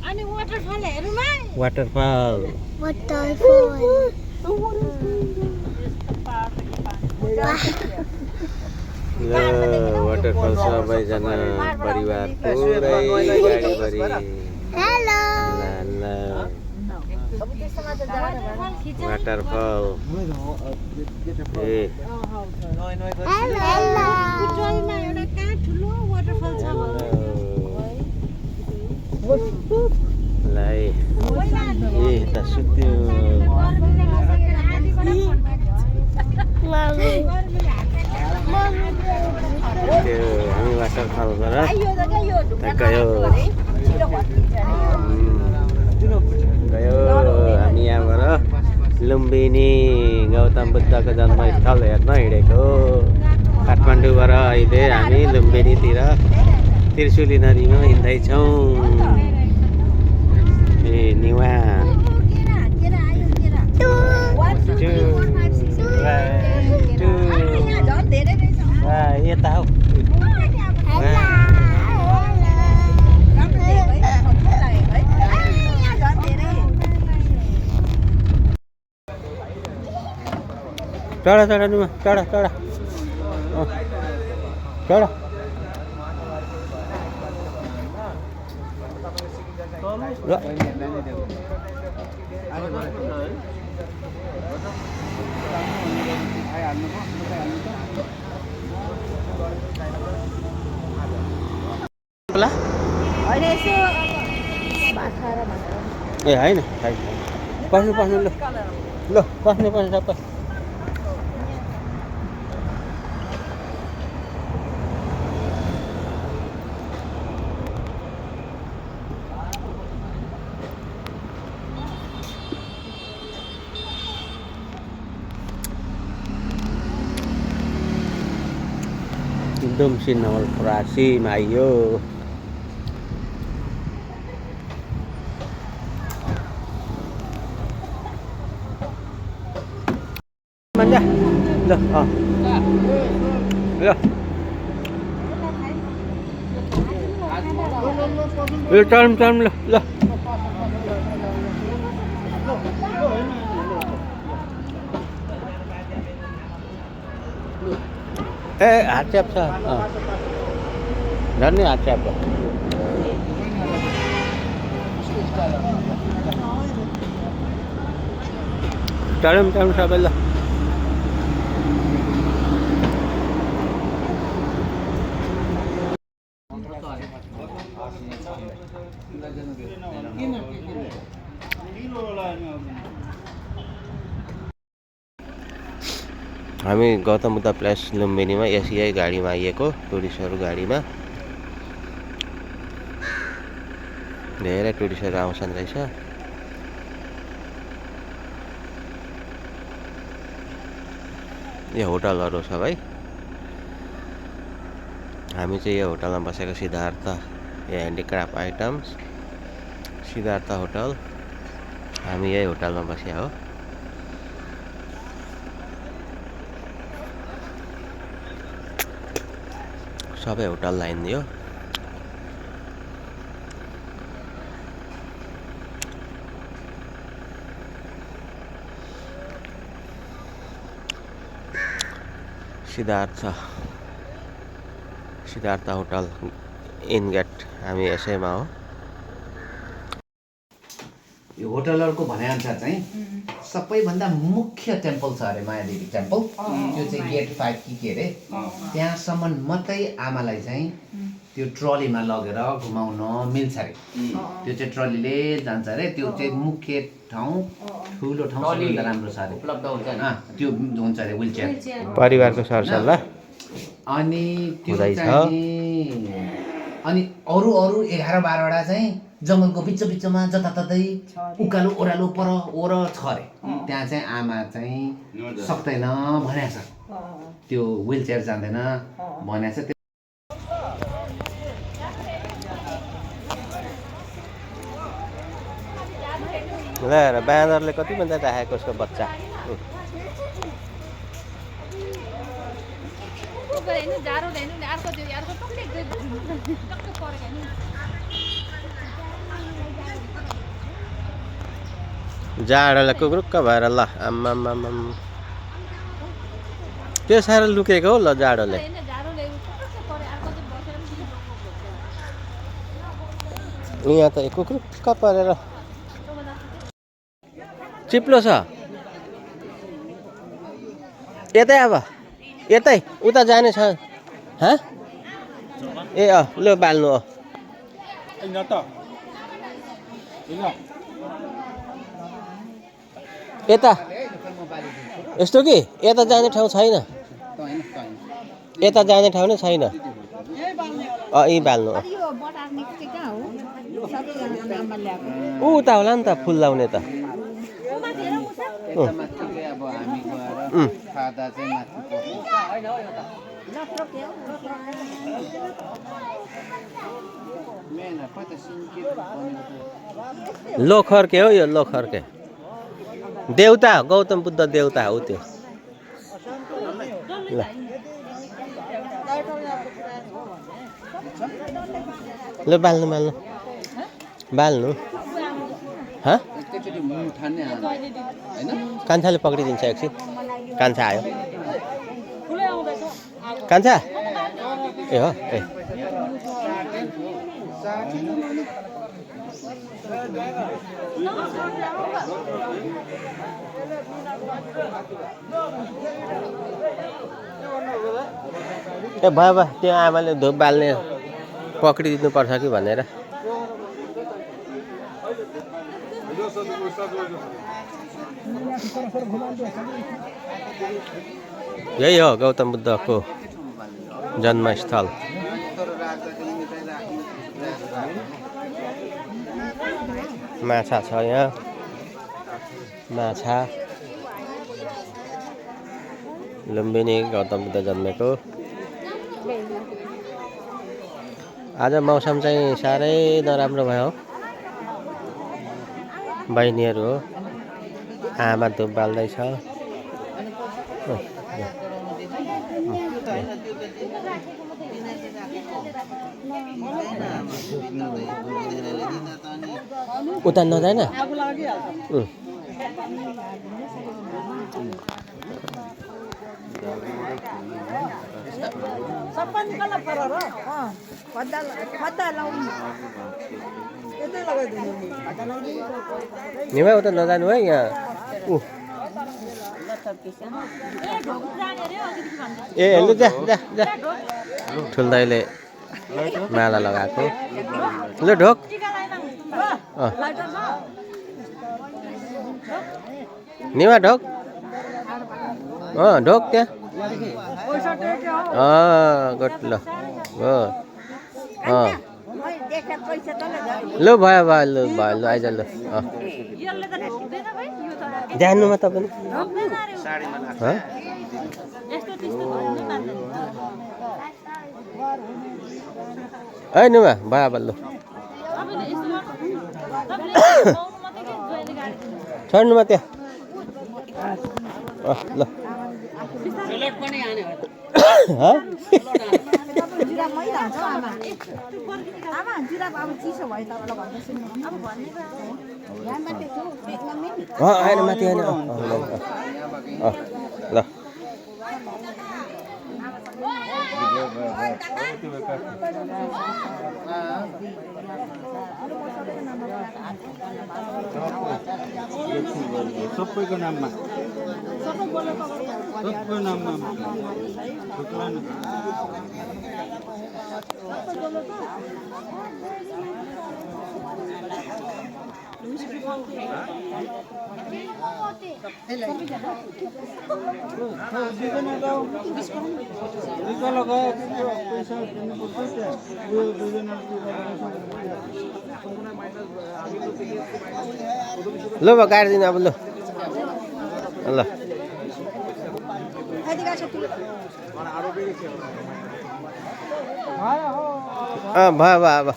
अनि वाटरफल हेर्नुमा waterfall waterfall सबैजना परिवार पुरै गाडीभरि वाटरफल बुटवलमा एउटा कहाँ ठुलो वाटरफल छ लाई त सुत्यो हामी वाटरफलबाट गयो हामी यहाँबाट लुम्बिनी गौतम बुद्धको जन्मस्थल हेर्न हिँडेको काठमाडौँबाट अहिले हामी लुम्बिनीतिर त्रिशुली नदीमा हिँड्दैछौँ निवा यता हौ टाढा टाढा नुमा टाढा टाढा टाढा ए होइन पस्नु पस्नु ल ल पस्नु पर्छ सबै एकदम नवलपरासीमा आइयो मन्जा ल ल चढौँ चढौँ ल ल ए हात च्याप्छ झन् हात च्याप चढौँ चढौँ सबै ल हामी गौतम बुद्ध प्लेस लुम्बिनीमा एसिआई गाडीमा आइएको टुरिस्टहरू गाडीमा धेरै टुरिस्टहरू आउँछन् रहेछ यो होटलहरू छ भाइ हामी चाहिँ यो होटलमा बसेको सिद्धार्थ यो ह्यान्डिक्राफ्ट आइटम्स सिद्धार्थ होटल हामी यही होटलमा बसेका हो सबै होटल लाइन दियो सिद्धार्थ होटल इन गेट हामी यसैमा हो यो होटलहरुको भनाइअनुसार चाहिँ सबैभन्दा मुख्य टेम्पल छ अरे मायादेवी टेम्पल त्यो चाहिँ गेट 5 के अरे त्यहाँसम्म मात्रै आमालाई चाहिँ त्यो ट्रलीमा लगेर घुमाउन मिल्छ अरे त्यो चाहिँ ट्रलीले जान्छ अरे त्यो चाहिँ मुख्य ठाउँ ठुलो ठाउँ सबैभन्दा राम्रो छ अरे उपलब्ध हुन्छ त्यो हुन्छ अरे व्हीलचेयर परिवारको सरसल्लाह अनि त्यो चाहिँ अनि अरु 11-12 वटा चाहिँ जङ्गलको बिचमा जताततै उकालो ओह्रालो पर ओर छ अरे त्यहाँ चाहिँ आमा चाहिँ सक्दैन भनेछ त्यो व्हीलचेयर जाँदैन भनेछ ल बाँदरले कति भन्दा राखेको उसको बच्चा जाडोलाई कुक्रुक्क भएर ल आम्मामामा त्यो साह्रो लुकेको हो ल जाडोले यहाँ त कुक्रुक्क परेर चिप्लो छ यतै अब यतै उता जाने छ हँ ए ल बाल्नु यता यस्तो कि यता जाने ठाउँ छैन यता जाने ठाउँ नै छैन यहीँ बाल्नु उता होला नि त फुल लाउने त लोखर्के हो यो लोखर्के देउता गौतम बुद्ध देउता हो त्यो ल ल बाल्नु बाल्नु बाल्नु हँ कान्छाले पक्रिदिन्छ एकछिन कान्छा आयो कान्छा ए हो ए ए भयो भयो त्यो आमाले धुप बाल्ने पक्रिदिनु पर्छ कि भनेर यही हो गौतम बुद्धको जन्मस्थल माछा छ यहाँ माछा लुम्बिनी गौतम बुद्ध जन्मेको आज मौसम चाहिँ साह्रै नराम्रो भयो बहिनीहरू हो आमा धुप बाल्दैछ उता नजान निमा उता नजानु है यहाँ ए लु जा जा जा ठुल्दाइले माला लगाएको लु ढोक निमा ढोक ढोक त्यहाँ गुड ल लु भयो भयो लु भयो लु आइज लु जान्नुमा तपाईँ है नुमा भयो अब लु छोड्नुमा त्यहाँ ल होइन माथि होइन ल सबैको नाममा सबैको नाममा ल अब काटिदिनु अब ल ल भयो भयो अब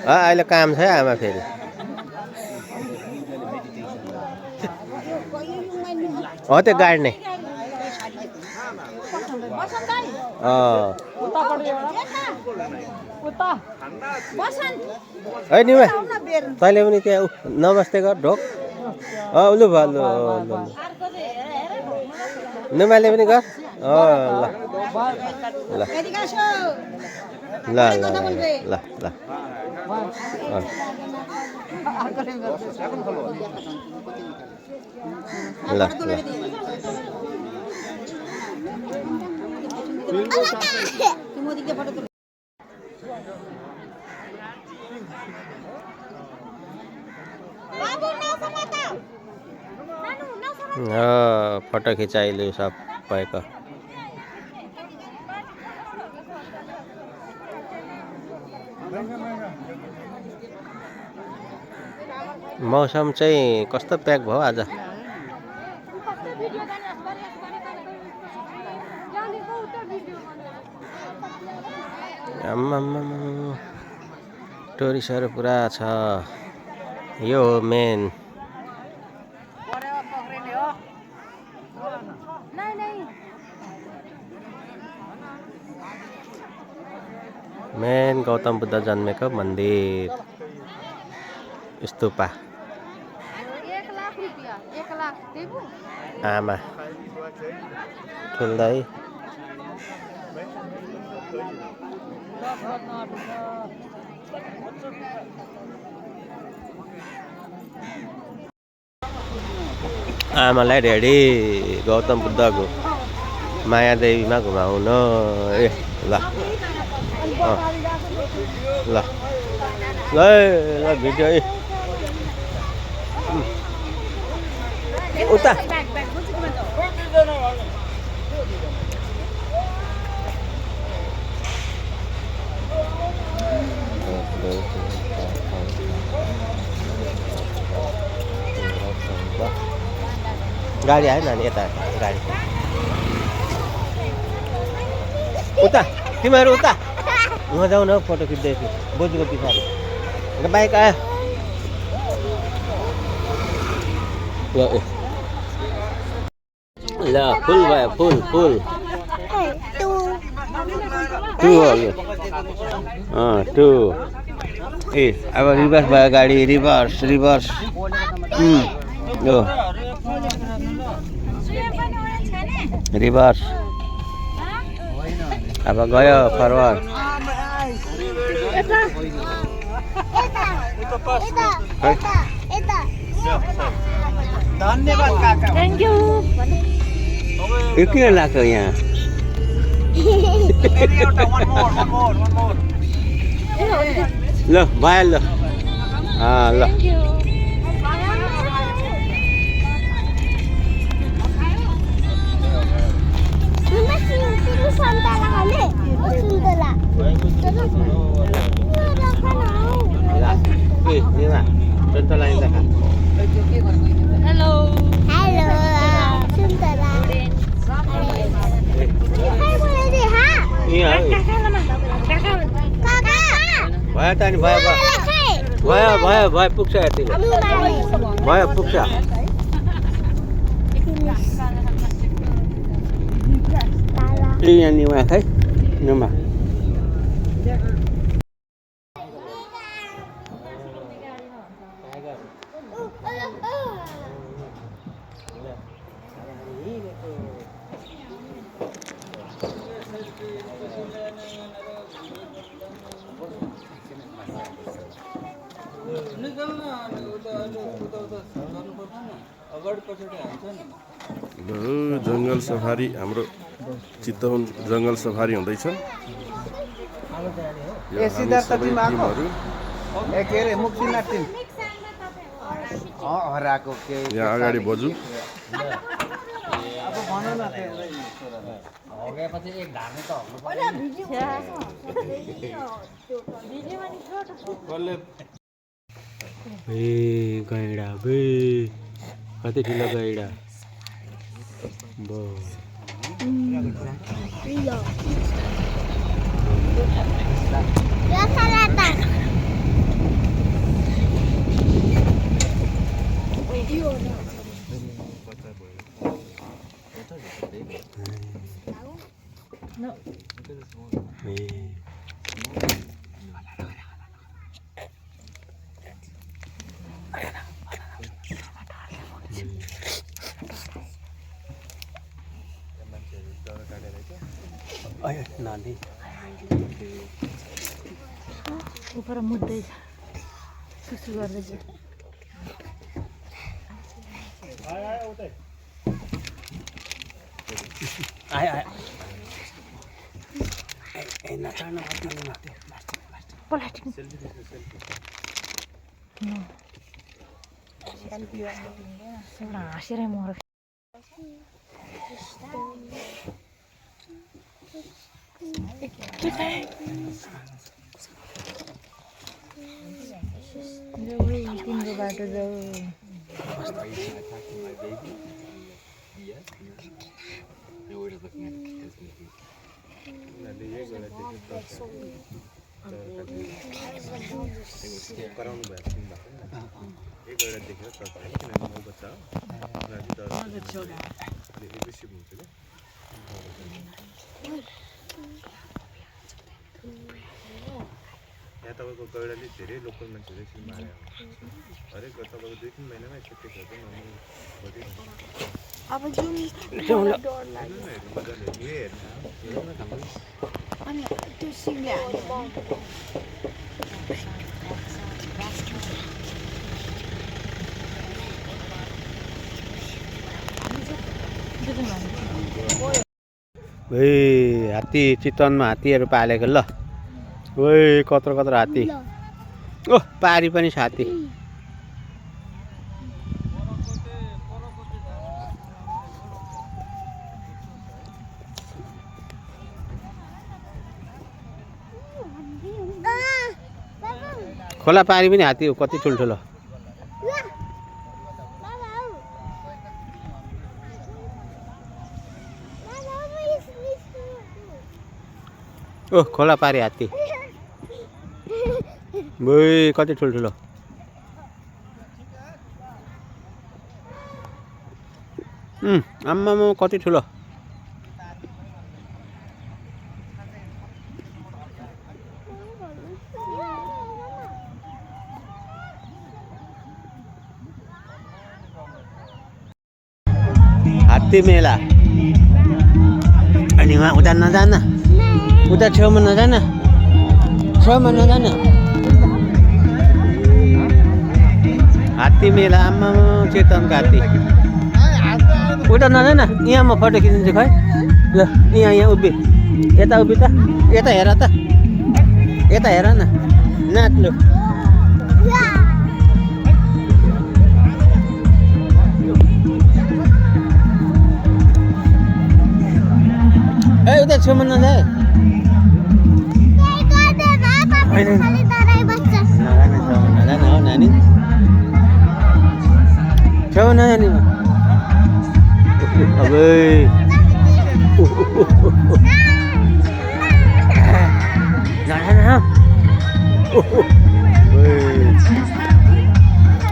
अहिले काम छ आमा फेरि हो त्यो गाड्ने है निमा तैँले पनि त्यहाँ नमस्ते गर ढोक लु भयो लु लु निमाले पनि गर ल ल ल ल ल ल फोटो खिचाइलु सबैको मौसम चाहिँ कस्तो प्याक भयो आज टुरिस्टहरु पुरा छ यो हो मेन गौतम बुद्ध जन्मेको मन्दिर स्तूपा आमा ठुल्दै आमालाई रेडी गौतम बुद्धको मायादेवीमा घुमाउन ए ल ल ल ल भिडियो उता गाडी आयो नानी यता गाडी उता तिमीहरू उता जाऊ न फोटो खिच्दैछु बोजूको पछाडि बाइक आयो ल फुल भयो फुल फुल टु हो यो टु ए अब रिभर्स भयो गाडी रिभर्स रिभर्स यो रिभर्स अब गयो फरवर्ड धन्यवाद काका थ्याङ्क यू यो किन लाग्छ यहाँ ल भयो ल ल हेलो भयो त नि भयो भयो भयो भयो पुग्छ यतिले भयो पुग्छ यहाँ निमा खै निमा जङ्गल सफारी हाम्रो चितवन जङ्गल सफारी हुँदैछ यहाँ अगाडि बजु गैडा बे कति ठुलो गैडा उपर मुद्दैछ सुसु गर्दैछ प्लास्टिक एउटा हाँसेरै मर तिम्रो बाटो जाऊ यहाँ तपाईँको गैडाले धेरै लोकल मान्छेहरू एकछिन मारे हरेक तपाईँको 2-3 महिनामा एकचोटि खेल्छ अब जुन अनि त्यो सिङले हात्ती चितवनमा हात्तीहरू पालेको ल ओइ कत्रो कत्रो हात्ती ओह पारी पनि छ हात्ती खोला पारी पनि हात्ती हो कति ठुल्ठुलो ओह खोला पारी हात्ती बोइ कति ठुल्ठुलो आम्मामा कति ठुलो हात्ती मेला अनि वहाँ उता नजान उता छेउमा नजान छेउमा नजान हात्ती मेला आम्मा चेतनको हात्ती उता नजान यहाँ म फोटो खिचिदिन्छु खै ल यहाँ उभि यता उभि त यता हेर त यता हेर न नाच लु ए उता छेउमा नजाए नजान हो नानी छेउमा नजाने अब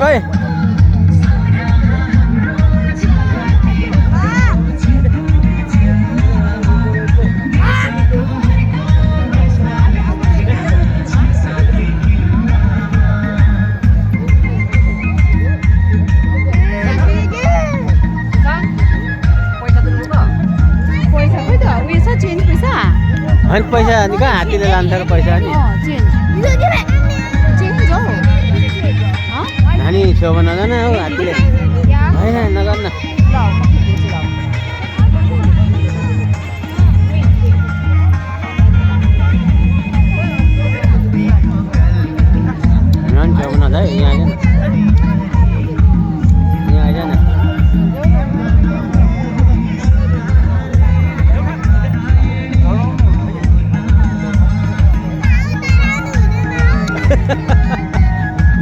ओए अनि पैसा नि कहाँ हात्तीले लान्छ र पैसा नि नानी छेउमा नजान हौ हात्तीले होइन नगर्न नानी छेउमा नजाए यहाँ आइज न यहाँ आइज न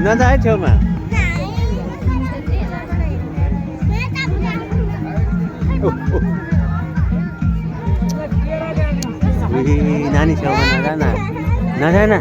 नजाए छेउमा नानी छेउमा नजान नजान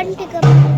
आन्टीको